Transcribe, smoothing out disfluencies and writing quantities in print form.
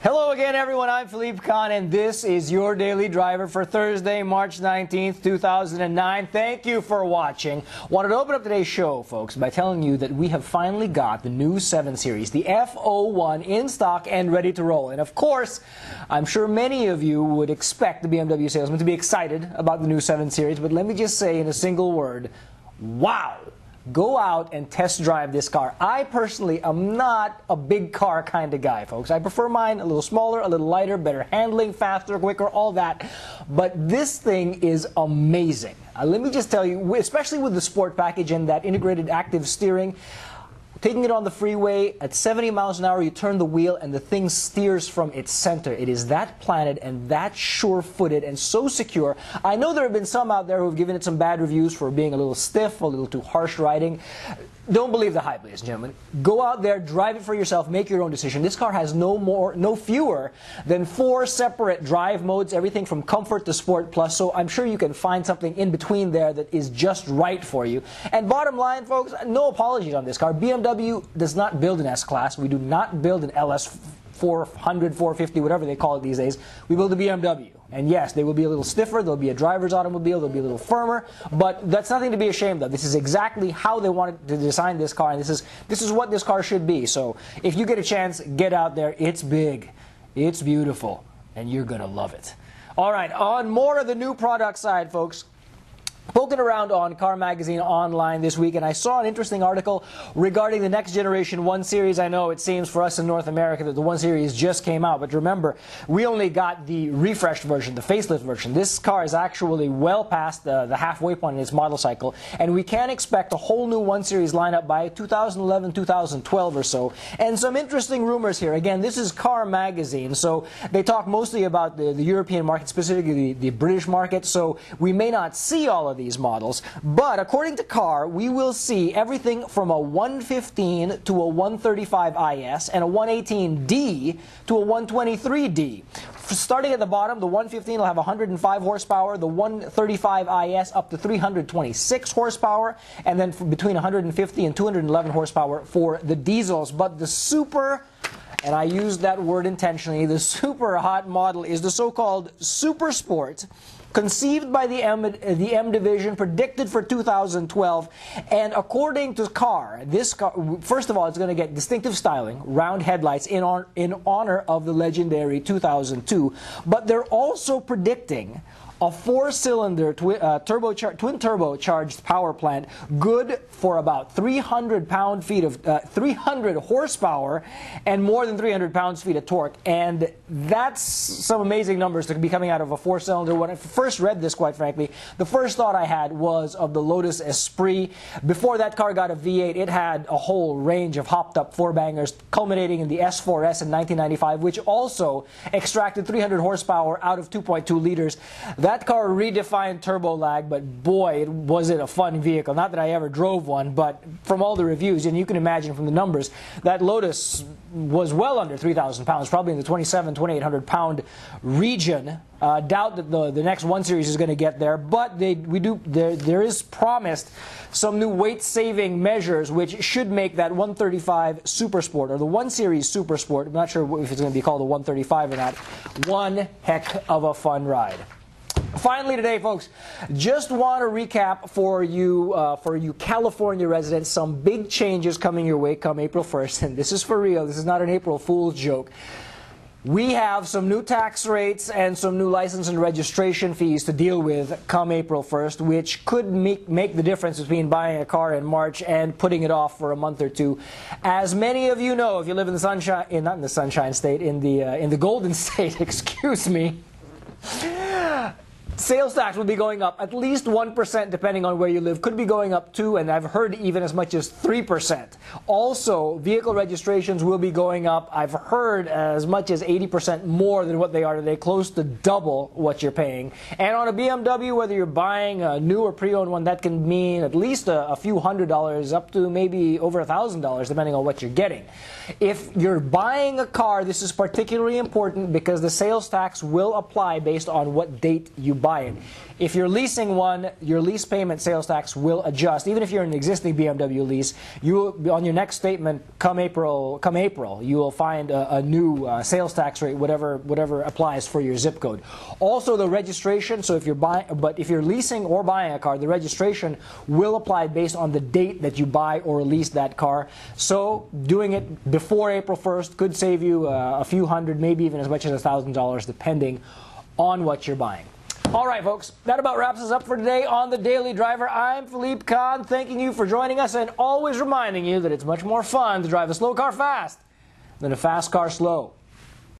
Hello again, everyone. I'm Philippe Khan, and this is your Daily Driver for Thursday, March 19th, 2009. Thank you for watching. Wanted to open up today's show, folks, by telling you that we have finally got the new 7 Series, the F01, in stock and ready to roll. And of course, I'm sure many of you would expect the BMW salesman to be excited about the new 7 Series, but let me just say in a single word, wow! Go out and test drive this car. I personally am not a big car kind of guy, folks. I prefer mine a little smaller, a little lighter, better handling, faster, quicker, all that. But this thing is amazing. Let me just tell you, especially with the sport package and that integrated active steering, taking it on the freeway at 70 miles an hour, you turn the wheel and the thing steers from its center. It is that planted and that sure-footed and so secure. I know there have been some out there who have given it some bad reviews for being a little stiff, a little too harsh riding. Don't believe the hype, ladies and gentlemen. Go out there, drive it for yourself, make your own decision. This car has no fewer than 4 separate drive modes, everything from Comfort to Sport Plus, so I'm sure you can find something in between there that is just right for you. And bottom line, folks, no apologies on this car. BMW does not build an S-Class. We do not build an LS 400, 450, whatever they call it these days. We build a BMW. And yes, they will be a little stiffer, they'll be a driver's automobile, they'll be a little firmer, but that's nothing to be ashamed of. This is exactly how they wanted to design this car, and this is what this car should be. So if you get a chance, get out there. It's big, it's beautiful, and you're going to love it. All right, on more of the new product side, folks. Poking around on Car Magazine online this week, and I saw an interesting article regarding the next generation 1 Series. I know it seems for us in North America that the 1 Series just came out, but remember, we only got the refreshed version, the facelift version. This car is actually well past the halfway point in its model cycle, and we can expect a whole new 1 Series lineup by 2011, 2012 or so. And some interesting rumors here. Again, this is Car Magazine, so they talk mostly about the European market, specifically the British market, so we may not see all of these models, but according to Car, we will see everything from a 115 to a 135 IS and a 118D to a 123D. Starting at the bottom, the 115 will have 105 horsepower, the 135 IS up to 326 horsepower, and then between 150 and 211 horsepower for the diesels. But the super, and I used that word intentionally, the super hot model is the so-called Super Sport, conceived by the M division, predicted for 2012, and according to Car, this car, first of all, it's going to get distinctive styling, round headlights in honor of the legendary 2002, but they're also predicting a 4-cylinder twin turbocharged power plant, good for about 300 pound-feet of 300 horsepower and more than 300 pounds-feet of torque. And that's some amazing numbers to be coming out of a 4-cylinder. When I first read this, quite frankly, the first thought I had was of the Lotus Esprit. Before that car got a V8, it had a whole range of hopped-up 4-bangers, culminating in the S4S in 1995, which also extracted 300 horsepower out of 2.2 liters. That car redefined turbo lag, but boy, was it a fun vehicle. Not that I ever drove one, but from all the reviews, and you can imagine from the numbers, that Lotus was well under 3,000 pounds, probably in the 2,800 pound region. Doubt that the next 1 Series is going to get there, but there is promised some new weight-saving measures which should make that 135 Super Sport, or the 1 Series Super Sport, I'm not sure if it's going to be called a 135 or not, one heck of a fun ride. Finally today, folks, just want to recap for you California residents, some big changes coming your way come April 1st, and this is for real. This is not an April Fool's joke. We have some new tax rates and some new license and registration fees to deal with come April 1st, which could make the difference between buying a car in March and putting it off for a month or two. As many of you know, if you live in the Sunshine, not in the Sunshine State, in the Golden State, excuse me, sales tax will be going up at least 1% depending on where you live. Could be going up 2%, and I've heard even as much as 3%. Also, vehicle registrations will be going up. I've heard as much as 80% more than what they are today, close to double what you're paying. And on a BMW, whether you're buying a new or pre-owned one, that can mean at least a few $100s up to maybe over $1,000 depending on what you're getting. If you're buying a car, this is particularly important because the sales tax will apply based on what date you buy it. If you're leasing one, your lease payment sales tax will adjust. Even if you're in an existing BMW lease, you will, on your next statement come April, you will find a new sales tax rate, whatever applies for your zip code. Also, the registration. So if you're leasing or buying a car, the registration will apply based on the date that you buy or lease that car. So doing it before April 1st could save you a few hundred, maybe even as much as $1,000, depending on what you're buying. All right, folks, that about wraps us up for today on The Daily Driver. I'm Philippe Kahn, thanking you for joining us and always reminding you that it's much more fun to drive a slow car fast than a fast car slow.